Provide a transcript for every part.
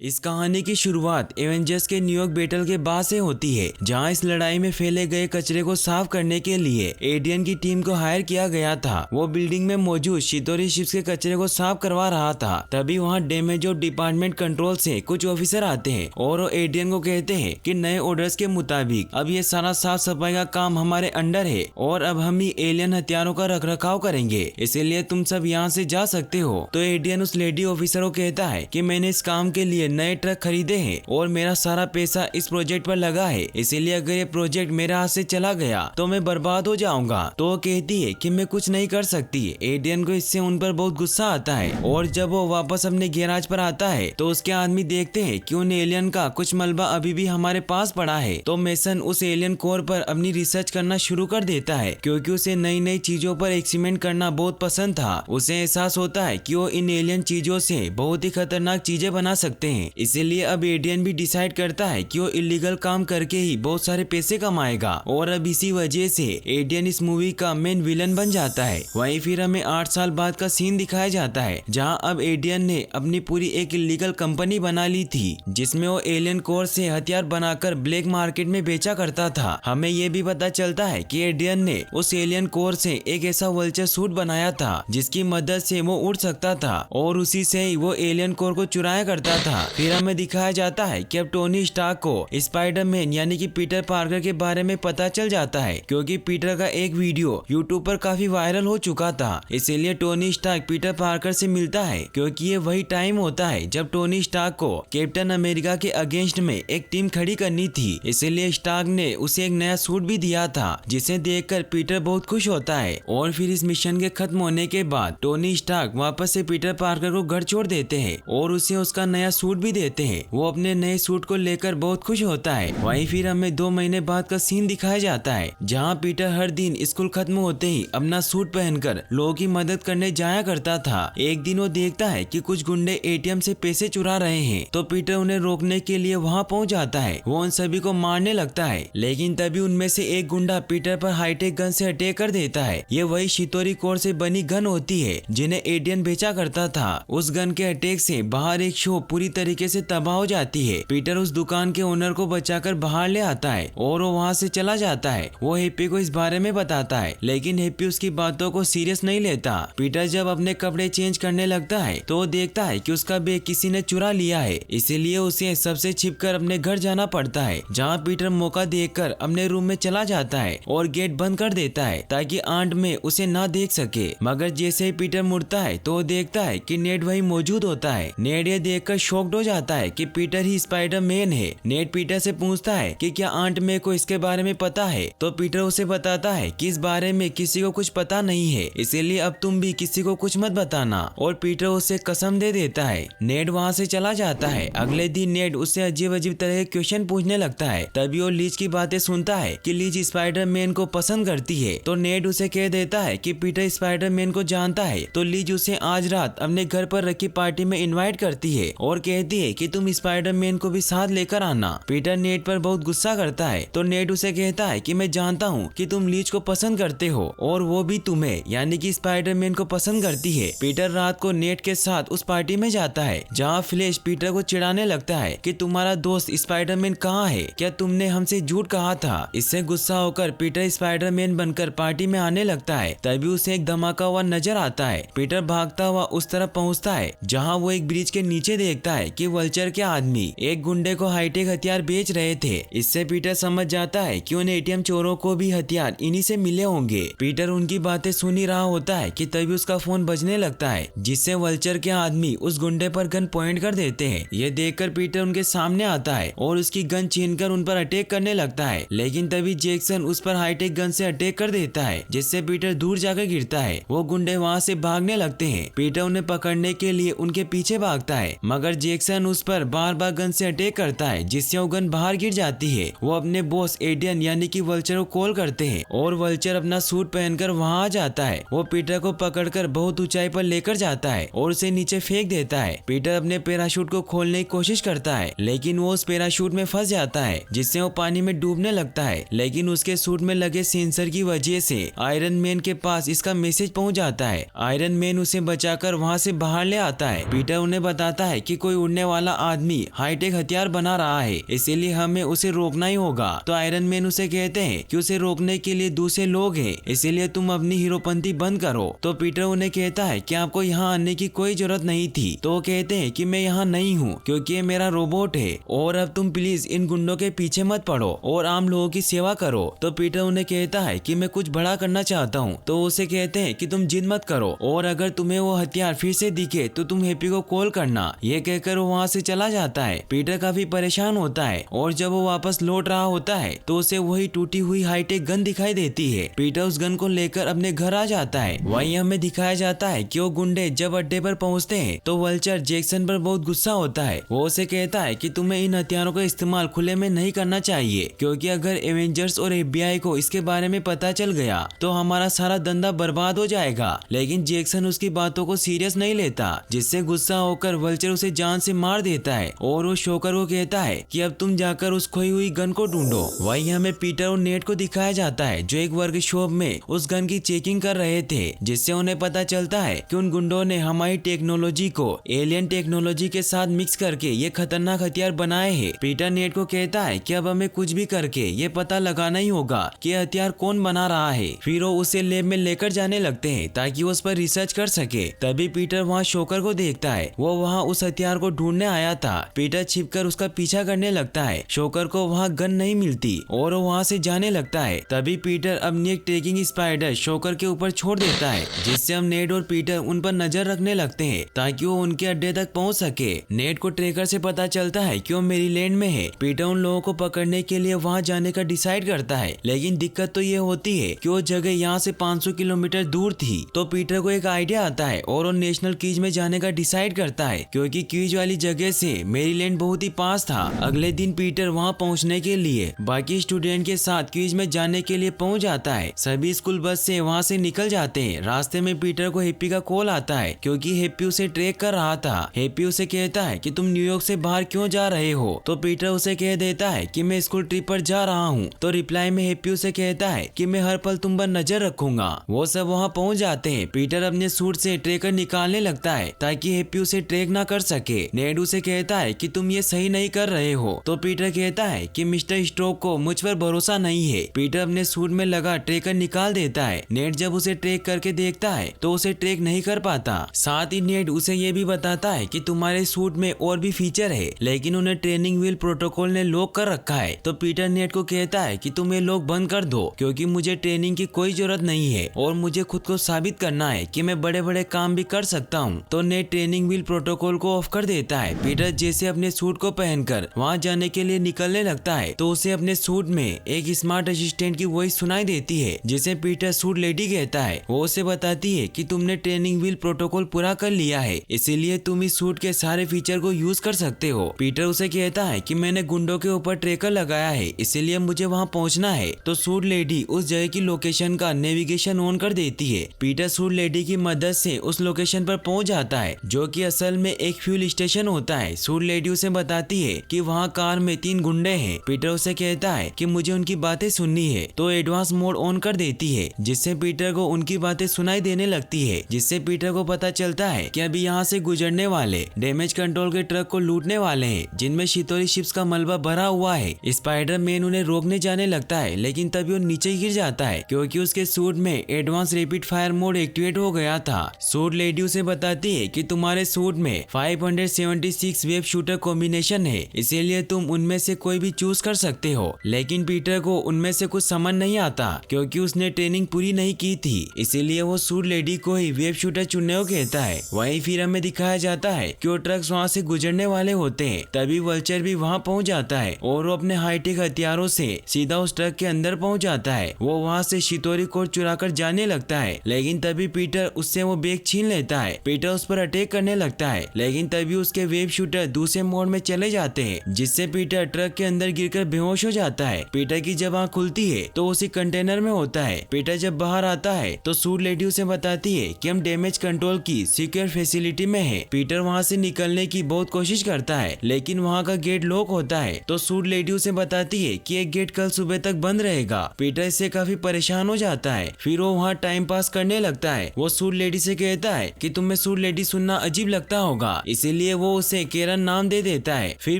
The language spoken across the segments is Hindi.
इस कहानी की शुरुआत एवेंजर्स के न्यूयॉर्क बैटल के बाद से होती है, जहां इस लड़ाई में फैले गए कचरे को साफ करने के लिए एडियन की टीम को हायर किया गया था। वो बिल्डिंग में मौजूद शितोरी शिप्स के कचरे को साफ करवा रहा था। तभी वहां डैमेज ऑफ डिपार्टमेंट कंट्रोल से कुछ ऑफिसर आते हैं और वो एडियन को कहते हैं कि नए ऑर्डर्स के मुताबिक अब ये सारा साफ सफाई का काम हमारे अंडर है और अब हम ही एलियन हथियारों का रखरखाव करेंगे, इसीलिए तुम सब यहाँ से जा सकते हो। तो एडियन उस लेडी ऑफिसर को कहता है कि मैंने इस काम के लिए नए ट्रक खरीदे हैं और मेरा सारा पैसा इस प्रोजेक्ट पर लगा है, इसीलिए अगर ये प्रोजेक्ट मेरे हाथ से चला गया तो मैं बर्बाद हो जाऊंगा। तो वो कहती है कि मैं कुछ नहीं कर सकती। एडियन को इससे उन पर बहुत गुस्सा आता है और जब वो वापस अपने गैराज पर आता है तो उसके आदमी देखते हैं कि उन एलियन का कुछ मलबा अभी भी हमारे पास पड़ा है। तो मेसन उस एलियन कोर पर अपनी रिसर्च करना शुरू कर देता है क्योंकि उसे नई नई चीजों पर एक्सपेरिमेंट करना बहुत पसंद था। उसे एहसास होता है कि वो इन एलियन चीजों से बहुत ही खतरनाक चीजें बना सकते हैं, इसीलिए अब एडियन भी डिसाइड करता है कि वो इलीगल काम करके ही बहुत सारे पैसे कमाएगा और अब इसी वजह से एडियन इस मूवी का मेन विलन बन जाता है। वहीं फिर हमें 8 साल बाद का सीन दिखाया जाता है जहां अब एडियन ने अपनी पूरी एक इलीगल कंपनी बना ली थी जिसमें वो एलियन कोर से हथियार बनाकर ब्लैक मार्केट में बेचा करता था। हमें ये भी पता चलता है कि एडियन ने उस एलियन कोर से एक ऐसा वल्चर सूट बनाया था जिसकी मदद से वो उड़ सकता था और उसी से ही वो एलियन कोर को चुराया करता था। फिर हमें दिखाया जाता है कि अब टोनी स्टार्क को स्पाइडरमैन यानी कि पीटर पार्कर के बारे में पता चल जाता है क्योंकि पीटर का एक वीडियो यूट्यूब पर काफी वायरल हो चुका था। इसीलिए टोनी स्टार्क पीटर पार्कर से मिलता है क्योंकि ये वही टाइम होता है जब टोनी स्टार्क को कैप्टन अमेरिका के अगेंस्ट में एक टीम खड़ी करनी थी। इसीलिए स्टार्क ने उसे एक नया सूट भी दिया था जिसे देखकर पीटर बहुत खुश होता है। और फिर इस मिशन के खत्म होने के बाद टोनी स्टार्क वापस से पीटर पार्कर को घर छोड़ देते हैं और उसे उसका नया सूट भी देते हैं। वो अपने नए सूट को लेकर बहुत खुश होता है। वहीं फिर हमें 2 महीने बाद का सीन दिखाया जाता है जहां पीटर हर दिन स्कूल खत्म होते ही अपना सूट पहनकर लोगों की मदद करने जाया करता था। एक दिन वो देखता है कि कुछ गुंडे एटीएम से पैसे चुरा रहे हैं, तो पीटर उन्हें रोकने के लिए वहां पहुंच जाता है। वो उन सभी को मारने लगता है, लेकिन तभी उनमें से एक गुंडा पीटर पर हाईटेक गन से अटैक कर देता है। ये वही शितोरी कोर से बनी गन होती है जिन्हें एडियन बेचा करता था। उस गन के अटैक से बाहर एक शो पूरी तरीके से तबाह हो जाती है। पीटर उस दुकान के ओनर को बचाकर बाहर ले आता है और वो वहाँ से चला जाता है। वो हैप्पी को इस बारे में बताता है, लेकिन हैप्पी उसकी बातों को सीरियस नहीं लेता। पीटर जब अपने कपड़े चेंज करने लगता है तो वो देखता है कि उसका बैग किसी ने चुरा लिया है, इसीलिए उसे सबसे छिपकर अपने घर जाना पड़ता है। जहाँ पीटर मौका देखकर अपने रूम में चला जाता है और गेट बंद कर देता है ताकि आंट में उसे ना देख सके। मगर जैसे ही पीटर मुड़ता है तो वो देखता है कि नेड वही मौजूद होता है। नेड ये देखकर शॉक्ड हो जाता है कि पीटर ही स्पाइडरमैन है। नेड पीटर से पूछता है कि क्या आंट मे को इसके बारे में पता है, तो पीटर उसे बताता है कि इस बारे में किसी को कुछ पता नहीं है, इसीलिए अब तुम भी किसी को कुछ मत बताना। और पीटर उसे कसम दे देता है। नेड वहाँ से चला जाता है। अगले दिन नेड उससे अजीब अजीब तरह के क्वेश्चन पूछने लगता है। तभी वो लीज की बातें सुनता है कि लीज स्पाइडरमैन को पसंद करती है। तो नेड उसे कह देता है कि पीटर स्पाइडरमैन को जानता है। तो लीज उसे आज रात अपने घर पर रखी पार्टी में इनवाइट करती है और कहती है कि तुम स्पाइडरमैन को भी साथ लेकर आना। पीटर नेड पर बहुत गुस्सा करता है। तो नेड उसे कहता है कि मैं जानता हूँ कि तुम लीज को पसंद करते हो और वो भी तुम्हें यानी कि स्पाइडरमैन को पसंद करती है। पीटर रात को नेड के साथ उस पार्टी में जाता है जहाँ फ्लैश पीटर को चिढ़ाने लगता है कि तुम्हारा दोस्त स्पाइडरमैन कहाँ है, क्या तुमने हमसे झूठ कहा था। इससे गुस्सा होकर पीटर स्पाइडरमैन बनकर पार्टी में आने लगता है। तभी उसे एक धमाका हुआ नजर आता है। पीटर भागता हुआ उस तरफ पहुँचता है जहाँ वो एक ब्रिज के नीचे देखता है कि वल्चर के आदमी एक गुंडे को हाईटेक हथियार बेच रहे थे। इससे पीटर समझ जाता है कि उन एटीएम चोरों को भी हथियार इन्हीं से मिले होंगे। पीटर उनकी बातें सुन ही रहा होता है कि तभी उसका फोन बजने लगता है जिससे वल्चर के आदमी उस गुंडे पर गन पॉइंट कर देते हैं। ये देखकर पीटर उनके सामने आता है और उसकी गन छीनकर उन पर अटैक करने लगता है, लेकिन तभी जैक्सन उस पर हाईटेक गन से अटैक कर देता है जिससे पीटर दूर जाकर गिरता है। वो गुंडे वहाँ से भागने लगते हैं। पीटर उन्हें पकड़ने के लिए उनके पीछे भागता है, मगर जैक्सन उस पर बार बार गन से अटैक करता है जिससे वो गन बाहर गिर जाती है। वो अपने बॉस एडियन यानी कि वल्चर को कॉल करते हैं और वल्चर अपना सूट पहनकर वहाँ आ जाता है। वो पीटर को पकड़कर बहुत ऊंचाई पर लेकर जाता है और उसे नीचे फेंक देता है। पीटर अपने पैराशूट को खोलने की कोशिश करता है, लेकिन वो उस पैराशूट में फंस जाता है जिससे वो पानी में डूबने लगता है। लेकिन उसके सूट में लगे सेंसर की वजह से आयरन मैन के पास इसका मैसेज पहुंच जाता है। आयरन मैन उसे बचाकर वहाँ से बाहर ले आता है। पीटर उन्हें बताता है कि कोई उड़ने वाला आदमी हाईटेक हथियार बना रहा है, इसीलिए हमें उसे रोकना ही होगा। तो आयरन मैन उसे कहते हैं कि उसे रोकने के लिए दूसरे लोग हैं, इसीलिए तुम अपनी हीरोपंती बंद करो। तो पीटर उन्हें कहता है कि आपको यहाँ आने की कोई जरूरत नहीं थी। तो वो कहते हैं कि मैं यहाँ नहीं हूँ क्योंकि ये मेरा रोबोट है, और अब तुम प्लीज इन गुंडों के पीछे मत पड़ो और आम लोगों की सेवा करो। तो पीटर उन्हें कहता है कि मैं कुछ बड़ा करना चाहता हूँ। तो उसे कहते हैं कि तुम जिद मत करो, और अगर तुम्हें वो हथियार फिर से दिखे तो तुम हैप्पी को कॉल करना। ये कहकर वो वहाँ से चला जाता है। पीटर काफी परेशान होता है, और जब वो वापस लौट रहा होता है तो उसे वही टूटी हुई हाईटेक गन दिखाई देती है। पीटर उस गन को लेकर अपने घर आ जाता है। वहीं हमें दिखाया जाता है कि वो गुंडे जब अड्डे पर पहुंचते हैं तो वल्चर जैक्सन पर बहुत गुस्सा होता है। वो उसे कहता है कि तुम्हें इन हथियारों का इस्तेमाल खुले में नहीं करना चाहिए, क्योंकि अगर एवेंजर्स और FBI को इसके बारे में पता चल गया तो हमारा सारा धंधा बर्बाद हो जाएगा। लेकिन जैक्सन उसकी बातों को सीरियस नहीं लेता, जिससे गुस्सा होकर वल्चर उसे जान से मार देता है, और वो शोकर को कहता है कि अब तुम जाकर उस खोई हुई गन को ढूंढो। वहीं हमें पीटर और नेट को दिखाया जाता है जो एक वर्कशॉप में उस गन की चेकिंग कर रहे थे, जिससे उन्हें पता चलता है कि उन गुंडों ने हमारी टेक्नोलॉजी को एलियन टेक्नोलॉजी के साथ मिक्स करके ये खतरनाक हथियार बनाए हैं। पीटर नेट को कहता है कि अब हमें कुछ भी करके ये पता लगाना ही होगा कि ये हथियार कौन बना रहा है। फिर वो उसे लैब में लेकर जाने लगते हैं ताकि वो उस पर रिसर्च कर सके। तभी पीटर वहाँ शोकर को देखता है, वो वहाँ उस हथियार को ढूंढने आया था। पीटर छिपकर उसका पीछा करने लगता है। शोकर को वहाँ गन नहीं मिलती और वो वहाँ से जाने लगता है। तभी पीटर अपनी एक ट्रेकिंग स्पाइडर शोकर के ऊपर छोड़ देता है, जिससे हम नेट और पीटर उन पर नजर रखने लगते हैं ताकि वो उनके अड्डे तक पहुंच सके। नेट को ट्रेकर से पता चलता है कि वो मेरीलैंड में है। पीटर उन लोगों को पकड़ने के लिए वहां जाने का डिसाइड करता है, लेकिन दिक्कत तो ये होती है कि वो जगह यहाँ से 500 किलोमीटर दूर थी। तो पीटर को एक आइडिया आता है और वो नेशनल क्विज में जाने का डिसाइड करता है, क्योंकि क्विज वाली जगह से मेरीलैंड बहुत ही पास था। अगले दिन पीटर वहाँ पहुँचने के लिए बाकी स्टूडेंट के साथ क्विज में जाने के लिए पहुँच जाता है। सभी स्कूल बस से वहाँ से निकल जाते हैं। रास्ते में पीटर को हैप्पी का कॉल आता है, क्योंकि हैप्पी उसे ट्रैक कर रहा था। हैप्पी उसे कहता है कि तुम न्यूयॉर्क से बाहर क्यों जा रहे हो। तो पीटर उसे कह देता है कि मैं स्कूल ट्रिप पर जा रहा हूँ। तो रिप्लाई में हैप्पी उसे कहता है कि मैं हर पल तुम पर नजर रखूंगा। वो सब वहाँ पहुँच जाते हैं। पीटर अपने सूट से ट्रेकर निकालने लगता है ताकि हैप्पी उसे ट्रैक ना कर सके। नेड उसे कहता है कि तुम ये सही नहीं कर रहे हो। तो पीटर कहता है कि मिस्टर स्ट्रोक को मुझ पर भरोसा नहीं है। पीटर अपने सूट में लगा ट्रेकर निकाल देता है। नेड जब उसे ट्रैक करके देखता है तो उसे ट्रैक नहीं कर पाता। साथ ही नेड उसे ये भी बताता है कि तुम्हारे सूट में और भी फीचर है, लेकिन उन्हें ट्रेनिंग व्हील प्रोटोकॉल ने लॉक कर रखा है। तो पीटर नेड को कहता है कि तुम ये लॉक बंद कर दो, क्योंकि मुझे ट्रेनिंग की कोई जरूरत नहीं है और मुझे खुद को साबित करना है कि मैं बड़े बड़े काम भी कर सकता हूँ। तो नेड ट्रेनिंग व्हील प्रोटोकॉल को ऑफ कर देता है। पीटर जैसे अपने सूट को पहनकर वहाँ जाने के लिए निकलने लगता है तो उसे अपने सूट में एक स्मार्ट असिस्टेंट की वॉइस सुनाई देती है, जिसे पीटर सूट लेडी कहता है। वो उसे बताती है कि तुमने ट्रेनिंग व्हील प्रोटोकॉल पूरा कर लिया है, इसीलिए तुम इस सूट के सारे फीचर को यूज कर सकते हो। पीटर उसे कहता है कि मैंने गुंडों के ऊपर ट्रेकर लगाया है, इसीलिए मुझे वहाँ पहुँचना है। तो सूट लेडी उस जगह की लोकेशन का नेविगेशन ऑन कर देती है। पीटर सूट लेडी की मदद से उस लोकेशन पर पहुँच जाता है, जो कि असल में एक फ्यूल स्टेशन होता है। सूट लेडी उसे बताती है कि वहाँ कार में 3 गुंडे हैं। पीटर उसे कहता है कि मुझे उनकी बातें सुननी है। तो एडवांस मोड ऑन कर देती है, जिससे पीटर को उनकी बातें सुनाई देने लगती है, जिससे पीटर को पता चलता है कि अभी यहाँ से गुजरने वाले डैमेज कंट्रोल के ट्रक को लूटने वाले हैं, जिनमें शितोरी शिप्स का मलबा भरा हुआ है। स्पाइडर मैन उन्हें रोकने जाने लगता है, लेकिन तभी वो नीचे गिर जाता है, क्योंकि उसके सूट में advance rapid fire mode activate हो गया था। सूट लेडी उसे बताती है कि तुम्हारे सूट में 576 वेब शूटर कॉम्बिनेशन है, इसीलिए तुम उनमें से कोई भी चूज कर सकते हो। लेकिन पीटर को उनमें से कुछ समझ नहीं आता, क्योंकि उसने ट्रेनिंग पूरी नहीं की थी, इसीलिए वो सूट लेडी को ही वेब शूटर चुनने को कहता है। वहीं फिर हमें दिखाया जाता है कि वो ट्रक्स वहाँ से गुजरने वाले होते हैं। तभी वल्चर भी वहाँ पहुँच जाता है और वो अपने हाईटेक हथियारों से सीधा उस ट्रक के अंदर पहुँच जाता है। वो वहाँ से शितोरी कोड चुरा कर जाने लगता है, लेकिन तभी पीटर उससे वो बैग छीन लेता है। पीटर उस पर अटैक करने लगता है, लेकिन तभी उसके वेब शूटर दूसरे मोड में चले जाते हैं, जिससे पीटर ट्रक के अंदर गिरकर बेहोश हो जाता है। पीटर की जब आँख खुलती है तो उसी कंटेनर में होता है। पीटर जब बाहर आता है तो सूट लेडी उसे बताती है कि हम डैमेज कंट्रोल की सिक्योर फैसिलिटी में है। पीटर वहाँ से निकलने की बहुत कोशिश करता है, लेकिन वहाँ का गेट लॉक होता है। तो सूट लेडी उसे बताती है कि एक गेट कल सुबह तक बंद रहेगा। पीटर इससे काफी परेशान हो जाता है। फिर वो वहाँ टाइम पास करने लगता है। वो सूट लेडी से कहता है कि तुम्हें सूट लेडी सुनना अजीब लगता होगा, इसीलिए इसलिए वो उसे केरन नाम दे देता है। फिर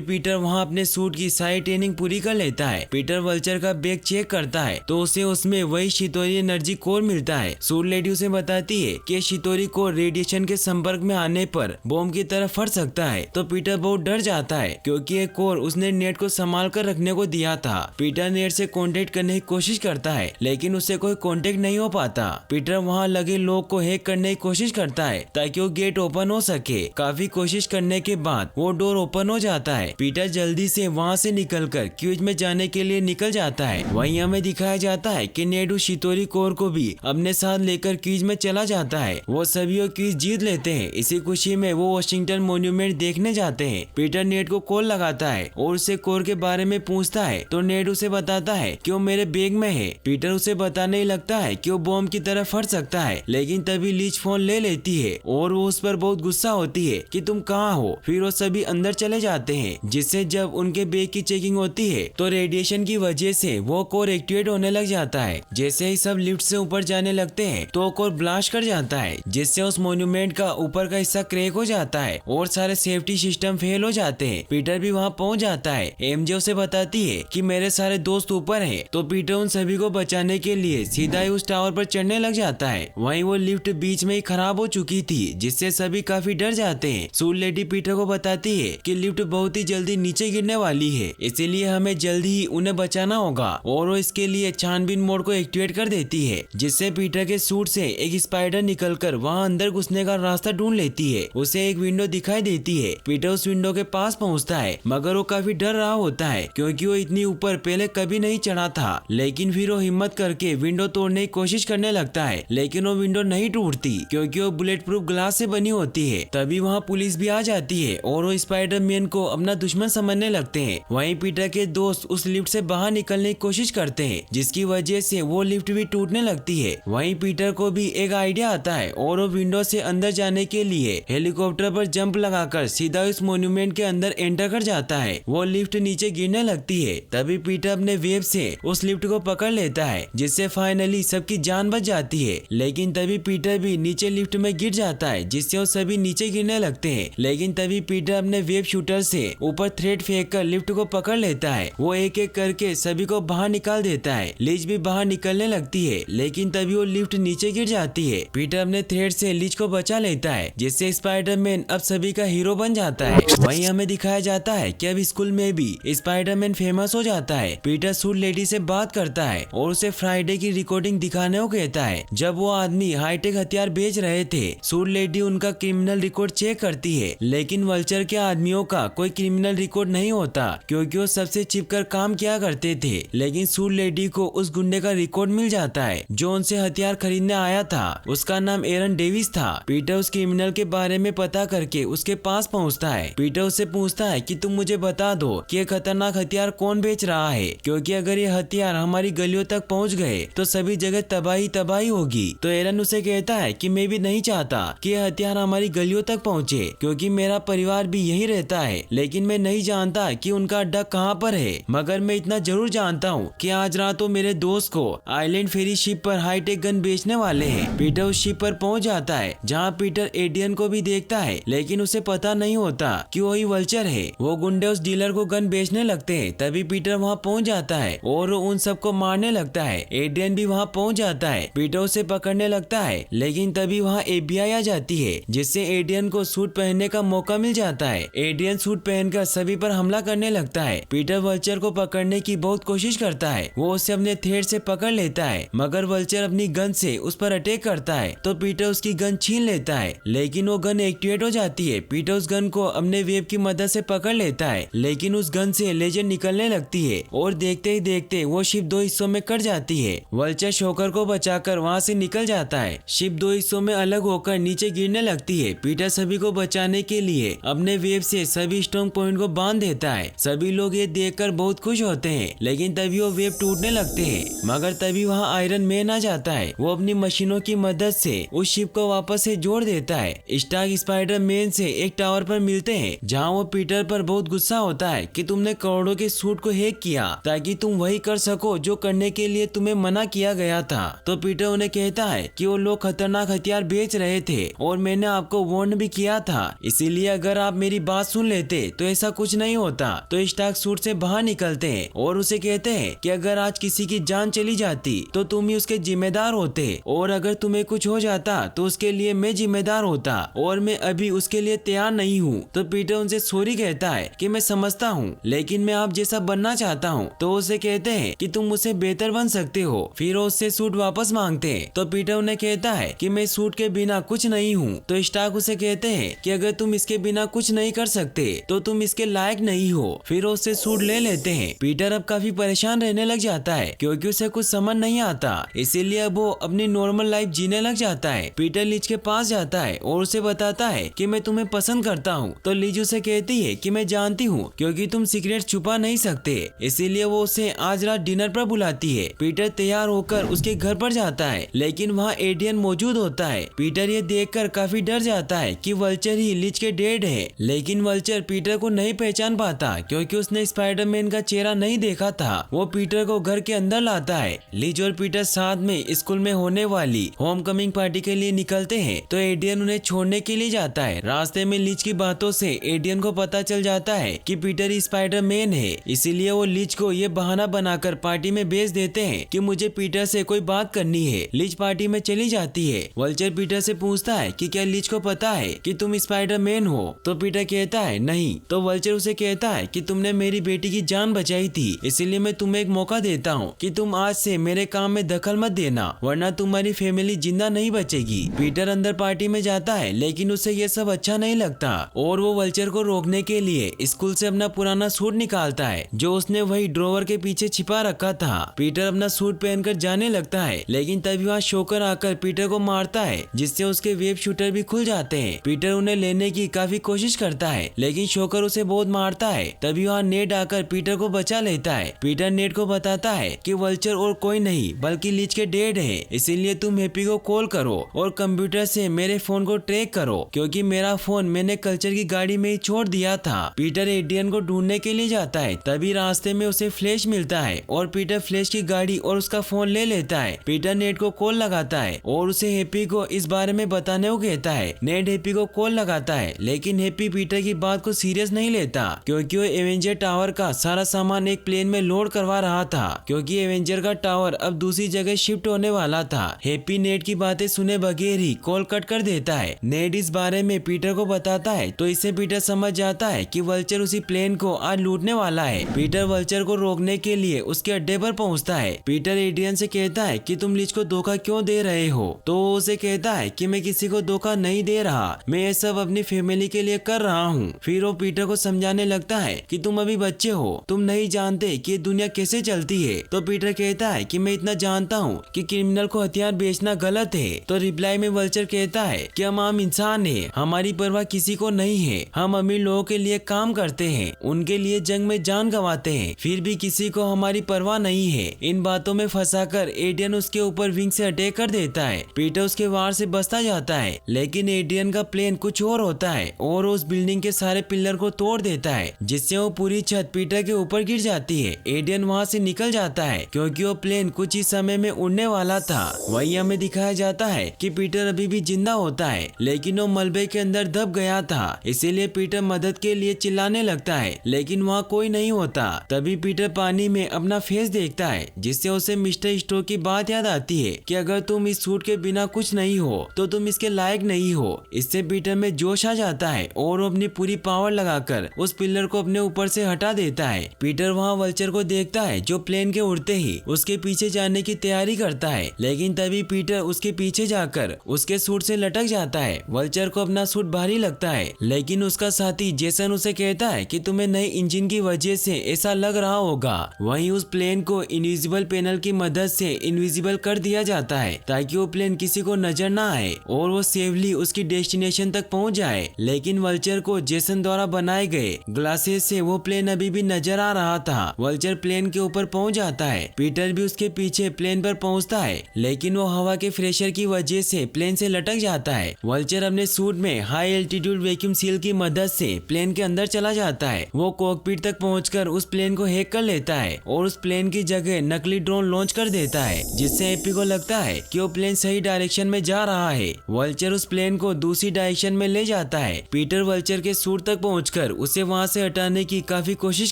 पीटर वहाँ अपने सूट की सारी ट्रेनिंग पूरी कर लेता है। पीटर वल्चर का बैग चेक करता है तो उसे उसमें वही शितोरी एनर्जी कोर मिलता है। सूट लेडी उसे बताती है कि शितोरी कोर रेडिएशन के संपर्क में आने पर बॉम्ब की तरह फट सकता है। तो पीटर बहुत डर जाता है क्योंकि ये कोर उसने नेट को संभाल कर रखने को दिया था। पीटर नेट से कांटेक्ट करने की कोशिश करता है लेकिन उससे कोई कांटेक्ट नहीं हो पाता। पीटर वहाँ लगे लोग को हैक करने की कोशिश करता है ताकि वो गेट ओपन हो सके। काफी कोशिश करने के बाद वो डोर ओपन हो जाता है। पीटर जल्दी से वहाँ से निकलकर क्यूज में जाने के लिए निकल जाता है। वहीं हमें दिखाया जाता है कि नेट उस शितोरी कोर को भी अपने साथ लेकर क्यूज में चला जाता है। वो सभी क्यूज जीत लेते हैं। इसी खुशी में वो वॉशिंगटन मॉन्यूमेंट देखने जाते हैं। पीटर नेट को कॉल लगाता है और उससे कोर के बारे में पूछता है तो नेट उसे बताता है कि वो मेरे बैग में है। पीटर उसे बताने ही लगता है कि वो बॉम्ब की तरह फट सकता है लेकिन तभी लीच फोन ले लेती है और वो उस पर बहुत गुस्सा होती है कि तुम कहाँ हो। फिर वो सभी अंदर चले जाते हैं जिससे जब उनके बैग की चेकिंग होती है तो रेडिएशन की वजह से वो कोर एक्टिवेट होने लग जाता है। जैसे ही सब लिफ्ट से ऊपर जाने लगते हैं तो कोर ब्लास्ट कर जाता है जिससे उस मॉन्यूमेंट का ऊपर का हिस्सा क्रैक हो जाता है और सारे सेफ्टी सिस्टम फेल हो जाते हैं। पीटर भी वहाँ पहुँच जाता है। एमजे उसे बताती है कि मेरे सारे दोस्त ऊपर हैं। तो पीटर उन सभी को बचाने के लिए सीधा ही उस टावर पर चढ़ने लग जाता है। वहीं वो लिफ्ट बीच में ही खराब हो चुकी थी जिससे सभी काफी डर जाते हैं। सूट लेडी पीटर को बताती है कि लिफ्ट बहुत ही जल्दी नीचे गिरने वाली है इसीलिए हमें जल्दी ही उन्हें बचाना होगा और वो इसके लिए छानबीन मोड को एक्टिवेट कर देती है जिससे पीटर के सूट से एक स्पाइडर निकलकर वहाँ अंदर घुसने का रास्ता ढूंढ लेती है। उसे एक विंडो दिखाई देती है। पीटर उस विंडो के पास पहुँचता है मगर वो काफी डर रहा होता है क्योंकि वो इतनी ऊपर पहले कभी नहीं चढ़ा था। लेकिन फिर वो हिम्मत करके विंडो तोड़ने की कोशिश करने लगता है लेकिन वो विंडो नहीं टूटती क्योंकि वो बुलेट प्रूफ ग्लास से बनी होती है। तभी वहाँ पुलिस भी आ जाती है और वो स्पाइडरमैन को अपना दुश्मन समझने लगते हैं। वहीं पीटर के दोस्त उस लिफ्ट से बाहर निकलने की कोशिश करते हैं जिसकी वजह से वो लिफ्ट भी टूटने लगती है। वहीं पीटर को भी एक आइडिया आता है और वो विंडो से अंदर जाने के लिए हेलीकॉप्टर पर जंप लगाकर सीधा उस मॉन्यूमेंट के अंदर एंटर कर जाता है। वो लिफ्ट नीचे गिरने लगती है। तभी पीटर अपने वेब से उस लिफ्ट को पकड़ लेता है जिससे फाइनली सबकी जान बच जाती है। लेकिन तभी पीटर भी नीचे लिफ्ट में गिर जाता है जिससे वो सभी नीचे गिरने लगते हैं। लेकिन तभी पीटर अपने वेब शूटर से ऊपर थ्रेड फेंक कर लिफ्ट को पकड़ लेता है। वो एक एक करके सभी को बाहर निकाल देता है। लिज भी बाहर निकलने लगती है लेकिन तभी वो लिफ्ट नीचे गिर जाती है। पीटर अपने थ्रेड से लिज को बचा लेता है जिससे स्पाइडरमैन अब सभी का हीरो बन जाता है। वहीं हमें दिखाया जाता है कि अब स्कूल में भी स्पाइडरमैन फेमस हो जाता है। पीटर सूट लेडी से बात करता है और उसे फ्राइडे की रिकॉर्डिंग दिखाने को कहता है जब वो आदमी हाईटेक हथियार बेच रहे थे। सूट लेडी उनका क्रिमिनल रिकॉर्ड चेक करती है लेकिन वल्चर के आदमियों का कोई क्रिमिनल रिकॉर्ड नहीं होता क्योंकि वो सबसे छिपकर काम किया करते थे। लेकिन सूट लेडी को उस गुंडे का रिकॉर्ड मिल जाता है जो उनसे हथियार खरीदने आया था। उसका नाम एरन डेविस था। पीटर उस क्रिमिनल के बारे में पता करके उसके पास पहुंचता है। पीटर उससे पूछता है कि तुम मुझे बता दो कि ये खतरनाक हथियार कौन बेच रहा है क्योंकि अगर ये हथियार हमारी गलियों तक पहुंच गए तो सभी जगह तबाही तबाही होगी। तो एरन उसे कहता है कि मैं भी नहीं चाहता कि ये हथियार हमारी गलियों तक पहुंचे क्योंकि मेरा परिवार भी यही रहता है लेकिन मैं नहीं जानता कि उनका अड्डा कहाँ पर है। मगर मैं इतना जरूर जानता हूँ कि आज रात वो मेरे दोस्त को आइलैंड फेरी शिप पर हाईटेक गन बेचने वाले हैं। पीटर उस शिप पर पहुँच जाता है जहाँ पीटर एडियन को भी देखता है लेकिन उसे पता नहीं होता कि वही वल्चर है। वो गुंडे उस डीलर को गन बेचने लगते हैं। तभी पीटर वहाँ पहुँच जाता है और उन सबको मारने लगता है। एडियन भी वहाँ पहुँच जाता है। पीटर उसे पकड़ने लगता है लेकिन तभी वहाँ FBI आ जाती है जिससे एडियन को सूट पहनने का मौका मिल जाता है। एडियन सूट पहनकर सभी पर हमला करने लगता है। पीटर वल्चर को पकड़ने की बहुत कोशिश करता है। वो उसे अपने थ्रेड से पकड़ लेता है मगर वल्चर अपनी गन से उस पर अटैक करता है तो पीटर उसकी गन छीन लेता है लेकिन वो गन एक्टिवेट हो जाती है। पीटर उस गन को अपने वेब की मदद से पकड़ लेता है लेकिन उस गन से लेजर निकलने लगती है और देखते ही देखते वो शिप दो हिस्सों में कट जाती है। वल्चर शोकर को बचाकर वहाँ से निकल जाता है। शिप दो हिस्सों में अलग होकर नीचे गिरने लगती है। पीटर सभी को बचाने के लिए अपने वेब से सभी स्ट्रॉन्ग पॉइंट को बांध देता है। सभी लोग ये देखकर बहुत खुश होते हैं लेकिन तभी वो वेब टूटने लगते हैं। मगर तभी वहाँ आयरन मैन आ जाता है। वो अपनी मशीनों की मदद से उस शिप को वापस से जोड़ देता है। स्टार्क स्पाइडर मैन से एक टावर पर मिलते हैं जहाँ वो पीटर पर बहुत गुस्सा होता है कि तुमने करोड़ों के सूट को हैक किया ताकि तुम वही कर सको जो करने के लिए तुम्हें मना किया गया था। तो पीटर उन्हें कहता है कि वो लोग खतरनाक हथियार बेच रहे थे और मैंने आपको वार्न भी किया था। इसी इसीलिए अगर आप मेरी बात सुन लेते तो ऐसा कुछ नहीं होता। तो स्टार्क सूट से बाहर निकलते हैं और उसे कहते हैं कि अगर आज किसी की जान चली जाती तो तुम ही उसके जिम्मेदार होते, और अगर तुम्हें कुछ हो जाता तो उसके लिए मैं जिम्मेदार होता, और मैं अभी उसके लिए तैयार नहीं हूँ। तो पीटर उनसे सॉरी कहता है कि मैं समझता हूँ, लेकिन मैं आप जैसा बनना चाहता हूँ। तो उसे कहते हैं कि तुम मुझसे बेहतर बन सकते हो। फिर वो उससे सूट वापस मांगते हैं। तो पीटर उन्हें कहता है कि मैं सूट के बिना कुछ नहीं हूँ। तो स्टार्क उसे कहते हैं कि अगर तुम इसके बिना कुछ नहीं कर सकते तो तुम इसके लायक नहीं हो। फिर उससे सूट ले लेते हैं। पीटर अब काफी परेशान रहने लग जाता है क्योंकि उसे कुछ समझ नहीं आता, इसीलिए अब वो अपनी नॉर्मल लाइफ जीने लग जाता है। पीटर लिज के पास जाता है और उसे बताता है कि मैं तुम्हें पसंद करता हूँ। तो लिज उसे कहती है कि मैं जानती हूँ क्योंकि तुम सीक्रेट छुपा नहीं सकते, इसीलिए वो उसे आज रात डिनर पर बुलाती है। पीटर तैयार होकर उसके घर पर जाता है, लेकिन वहाँ एडियन मौजूद होता है। पीटर ये देखकर काफी डर जाता है कि वल्चर ही लिज के डेड है, लेकिन वल्चर पीटर को नहीं पहचान पाता क्योंकि उसने स्पाइडरमैन का चेहरा नहीं देखा था। वो पीटर को घर के अंदर लाता है। लिज और पीटर साथ में स्कूल में होने वाली होमकमिंग पार्टी के लिए निकलते हैं। तो एडियन उन्हें छोड़ने के लिए जाता है। रास्ते में लिज की बातों से एडियन को पता चल जाता है कि पीटर ही स्पाइडरमैन है, इसीलिए वो लिज को ये बहाना बनाकर पार्टी में भेज देते हैं कि मुझे पीटर से कोई बात करनी है। लिज पार्टी में चली जाती है। वल्चर पीटर से पूछता है कि क्या लिज को पता है कि तुम स्पाइडरमैन हो। तो पीटर कहता है नहीं। तो वल्चर उसे कहता है कि तुमने मेरी बेटी की जान बचाई थी, इसीलिए मैं तुम्हें एक मौका देता हूँ कि तुम आज से मेरे काम में दखल मत देना, वरना तुम्हारी फैमिली जिंदा नहीं बचेगी। पीटर अंदर पार्टी में जाता है, लेकिन उसे ये सब अच्छा नहीं लगता और वो वल्चर को रोकने के लिए स्कूल से अपना पुराना सूट निकालता है जो उसने वही ड्रॉवर के पीछे छिपा रखा था। पीटर अपना सूट पहनकर जाने लगता है, लेकिन तभी वहाँ शोकर आकर पीटर को मारता है, जिससे उसके वेब शूटर भी खुल जाते हैं। पीटर उन्हें लेने की काफी कोशिश करता है, लेकिन शोकर उसे बहुत मारता है। तभी वहाँ नेड आकर पीटर को बचा लेता है। पीटर नेड को बताता है कि वल्चर और कोई नहीं बल्कि लिज के डेड है, इसीलिए तुम हैप्पी को कॉल करो और कंप्यूटर से मेरे फोन को ट्रैक करो, क्योंकि मेरा फोन मैंने कल्चर की गाड़ी में ही छोड़ दिया था। पीटर एडियन को ढूंढने के लिए जाता है। तभी रास्ते में उसे फ्लैश मिलता है और पीटर फ्लैश की गाड़ी और उसका फोन ले लेता है। पीटर नेड को कॉल लगाता है और उसे हैप्पी को इस बारे में बताने को कहता है। नेड हैप्पी को कॉल लगाता है, लेकिन हैप्पी पीटर की बात को सीरियस नहीं लेता क्योंकि वो एवेंजर टावर का सारा सामान एक प्लेन में लोड करवा रहा था, क्योंकि एवेंजर का टावर अब दूसरी जगह शिफ्ट होने वाला था। हैप्पी नेड की बातें सुने बगैर ही कॉल कट कर देता है। नेड इस बारे में पीटर को बताता है, तो इससे पीटर समझ जाता है कि वल्चर उसी प्लेन को आज लूटने वाला है। पीटर वल्चर को रोकने के लिए उसके अड्डे पर पहुंचता है। पीटर एडियन से कहता है कि तुम लिज को धोखा क्यों दे रहे हो। तो वो उसे कहता है कि मैं किसी को धोखा नहीं दे रहा, मैं ये सब अपनी फैमिली के लिए कर रहा हूँ। फिर वो पीटर को समझाने लगता है कि तुम अभी बच्चे हो, तुम नहीं जानते कि दुनिया कैसे चलती है। तो पीटर कहता है कि मैं इतना जानता हूँ कि क्रिमिनल को हथियार बेचना गलत है। तो रिप्लाई में वल्चर कहता है कि हम आम इंसान हैं, हमारी परवाह किसी को नहीं है, हम अमीर लोगों के लिए काम करते हैं, उनके लिए जंग में जान गंवाते हैं, फिर भी किसी को हमारी परवाह नहीं है। इन बातों में फंसाकर एडियन उसके ऊपर विंग से अटैक कर देता है। पीटर उसके वार से बचता जाता है, लेकिन एडियन का प्लान कुछ और होता है और उस बिल्डिंग के सारे पिलर को तोड़ देता है, जिससे वो पूरी छत पीटर के ऊपर गिर जाती है। एडियन वहाँ से निकल जाता है क्योंकि वो प्लेन कुछ ही समय में उड़ने वाला था। वहीं हमें दिखाया जाता है कि पीटर अभी भी जिंदा होता है, लेकिन वो मलबे के अंदर दब गया था, इसीलिए पीटर मदद के लिए चिल्लाने लगता है, लेकिन वहाँ कोई नहीं होता। तभी पीटर पानी में अपना फेस देखता है, जिससे उसे मिस्टर स्टोर की बात याद आती है कि अगर तुम इस सूट के बिना कुछ नहीं हो तो तुम इसके लायक नहीं हो। इससे पीटर में जोश आ जाता है और वो अपनी पूरी पावर लगाकर उस पिलर को अपने ऊपर से हटा देता है। पीटर वहाँ वल्चर को देखता है जो प्लेन के उड़ते ही उसके पीछे जाने की तैयारी करता है, लेकिन तभी पीटर उसके पीछे जाकर उसके सूट से लटक जाता है। वल्चर को अपना सूट भारी लगता है, लेकिन उसका साथी जेसन उसे कहता है कि तुम्हें नए इंजन की वजह से ऐसा लग रहा होगा। वहीं उस प्लेन को इनविजिबल पैनल की मदद से इनविजिबल कर दिया जाता है ताकि वो प्लेन किसी को नजर ना आए और वो सेफली उसकी डेस्टिनेशन तक पहुंच जाए। लेकिन वल्चर को जेसन द्वारा बनाए गए ग्लासेस से वो प्लेन अभी भी नजर आ रहा था। वल्चर प्लेन के ऊपर पहुंच जाता है। पीटर भी उसके पीछे प्लेन पर पहुंचता है, लेकिन वो हवा के प्रेशर की वजह से प्लेन से लटक जाता है। वल्चर अपने सूट में हाई एल्टीट्यूड वैक्यूम सील की मदद से प्लेन के अंदर चला जाता है। वो कॉकपिट तक पहुंचकर उस प्लेन को हैक कर लेता है और उस प्लेन की जगह नकली ड्रोन लॉन्च कर देता है, जिससे हैप्पी को लगता है कि वो प्लेन सही डायरेक्शन में जा रहा है। वल्चर उस प्लेन को दूसरी डायरेक्शन में ले जाता जाता है। पीटर वल्चर के सूट तक पहुंचकर उसे वहां से हटाने की काफी कोशिश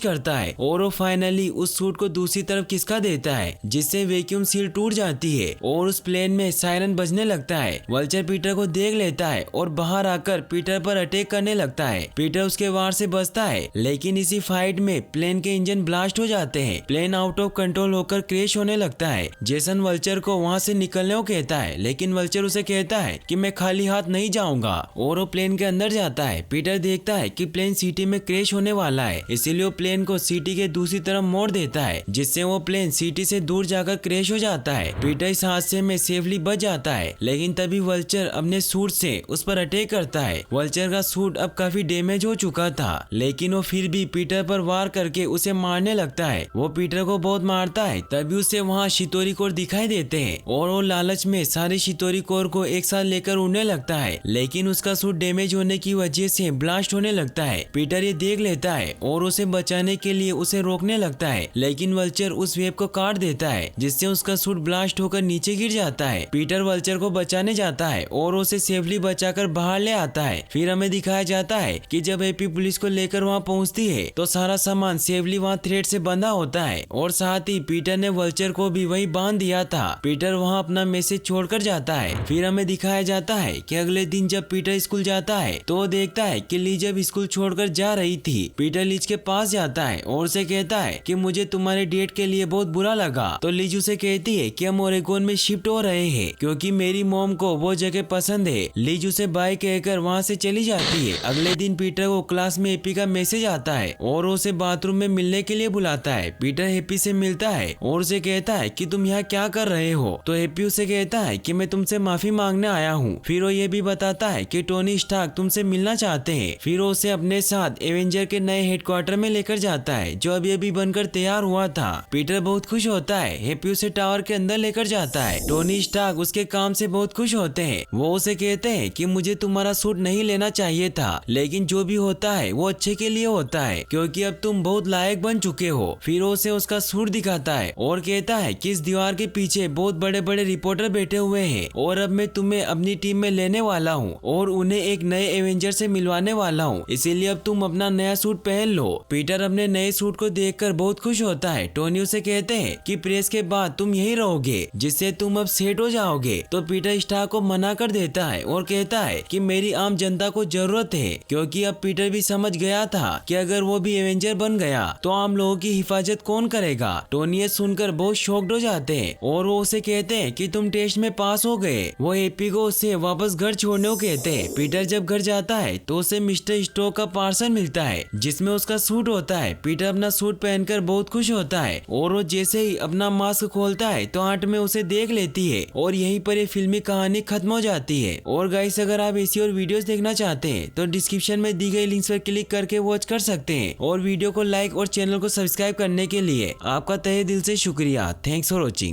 करता है और वो फाइनली उस सूट को दूसरी तरफ खिसका देता है, जिससे वैक्यूम सील टूट जाती है और उस प्लेन में सायरन बजने लगता है। वल्चर पीटर को देख लेता है और बाहर आकर पीटर पर अटैक करने लगता है। पीटर उसके वार से बचता है, लेकिन इसी फाइट में प्लेन के इंजन ब्लास्ट हो जाते हैं। प्लेन आउट ऑफ कंट्रोल होकर क्रैश होने लगता है। जेसन वल्चर को वहां से निकलने को कहता है, लेकिन वल्चर उसे कहता है कि मैं खाली हाथ नहीं जाऊंगा और वो प्लेन के अंदर जाता है। पीटर देखता है कि प्लेन सिटी में क्रैश होने वाला है, इसीलिए वो प्लेन को सिटी के दूसरी तरफ मोड़ देता है, जिससे वो प्लेन सिटी से दूर जाकर क्रैश हो जाता है। पीटर इस हादसे में सेफली बच जाता है, लेकिन तभी वल्चर अपने सूट से उस पर अटैक करता है। वल्चर का सूट अब काफी डैमेज हो चुका था, लेकिन वो फिर भी पीटर पर वार करके उसे मारने लगता है। वो पीटर को बहुत मारता है। तभी उसे वहाँ शितोरी कोर दिखाई देते हैं और वो लालच में सारे शितोरी कोर को एक साथ लेकर उड़ने लगता है, लेकिन उसका सूट डैमेज होने की वजह से ब्लास्ट होने लगता है। पीटर ये देख लेता है और उसे बचाने के लिए उसे रोकने लगता है, लेकिन वल्चर उस वेब को काट देता है, जिससे उसका सूट ब्लास्ट होकर नीचे गिर जाता है। पीटर वल्चर को बचाने जाता है और उसे सेफली बचाकर बाहर ले आता है। फिर हमें दिखाया जाता है कि जब एपी पुलिस को लेकर वहाँ पहुँचती है तो सारा सामान सेफली वहाँ थ्रेड से बंधा होता है और साथ ही पीटर ने वल्चर को भी वही बांध दिया था। पीटर वहाँ अपना मैसेज छोड़कर जाता है। फिर हमें दिखाया जाता है कि अगले दिन जब पीटर स्कूल जाता है तो वो देखता है कि लीज जब स्कूल छोड़कर जा रही थी। पीटर लीज के पास जाता है और उसे कहता है कि मुझे तुम्हारे डेट के लिए बहुत बुरा लगा। तो लीज उसे कहती है कि हम ओरेगोन में शिफ्ट हो रहे हैं क्योंकि मेरी मॉम को वो जगह पसंद है। लीज उसे बाय कहकर वहाँ से चली जाती है। अगले दिन पीटर को क्लास में एपी का मैसेज आता है और उसे बाथरूम में मिलने के लिए बुलाता है। पीटर हैप्पी से मिलता है और उसे कहता है कि तुम यहाँ क्या कर रहे हो। तो हैप्पी उसे कहता है कि मैं तुमसे माफी मांगने आया हूँ। फिर वो ये भी बताता है कि टोनी स्टार्क तुमसे मिलना चाहते हैं। फिर वो उसे अपने साथ एवेंजर के नए हेडक्वार्टर में लेकर जाता है, जो अभी अभी बनकर तैयार हुआ था। पीटर बहुत खुश होता है। हैप्पी उसे टावर के अंदर लेकर जाता है। टोनी स्टार्क उसके काम से बहुत खुश होते हैं। वो उसे कहते हैं कि मुझे तुम्हारा सूट नहीं लेना चाहिए था, लेकिन जो भी होता है वो अच्छे के लिए होता है क्योंकि अब तुम बहुत लायक बन चुके हो। फिर उसे उसका सूट दिखाता है और कहता है कि इस दीवार के पीछे बहुत बड़े बड़े रिपोर्टर बैठे हुए हैं और अब मैं तुम्हें अपनी टीम में लेने वाला हूँ और उन्हें एक नए एवेंजर से मिलवाने वाला हूँ, इसीलिए अब तुम अपना नया सूट पहन लो। पीटर अपने नए सूट को देखकर बहुत खुश होता है। टोनी उसे कहते हैं कि प्रेस के बाद तुम यही रहोगे, जिससे तुम अब सेट हो जाओगे। तो पीटर स्टार को मना कर देता है और कहता है कि मेरी आम जनता को जरूरत है, क्योंकि अब पीटर भी समझ गया था कि अगर वो भी एवेंजर बन गया तो आम लोगों की हिफाजत कौन करेगा। टोनी ये सुनकर बहुत शॉक्ड हो जाते हैं और वो उसे कहते हैं कि तुम टेस्ट में पास हो गए। वो एपी को उसे वापस घर छोड़ने को कहते हैं। पीटर जब घर जाता है तो उसे मिस्टर स्टोक का पार्सल मिलता है जिसमें उसका सूट होता है। पीटर अपना सूट पहनकर बहुत खुश होता है और वो जैसे ही अपना मास्क खोलता है तो आंट में उसे देख लेती है और यहीं पर ये फिल्मी कहानी खत्म हो जाती है। और गाइस, अगर आप ऐसी और वीडियोस देखना चाहते हैं तो डिस्क्रिप्शन में दी गई लिंक्स पर क्लिक करके वॉच कर सकते हैं और वीडियो को लाइक और चैनल को सब्सक्राइब करने के लिए आपका तहे दिल से शुक्रिया। Thanks for watching.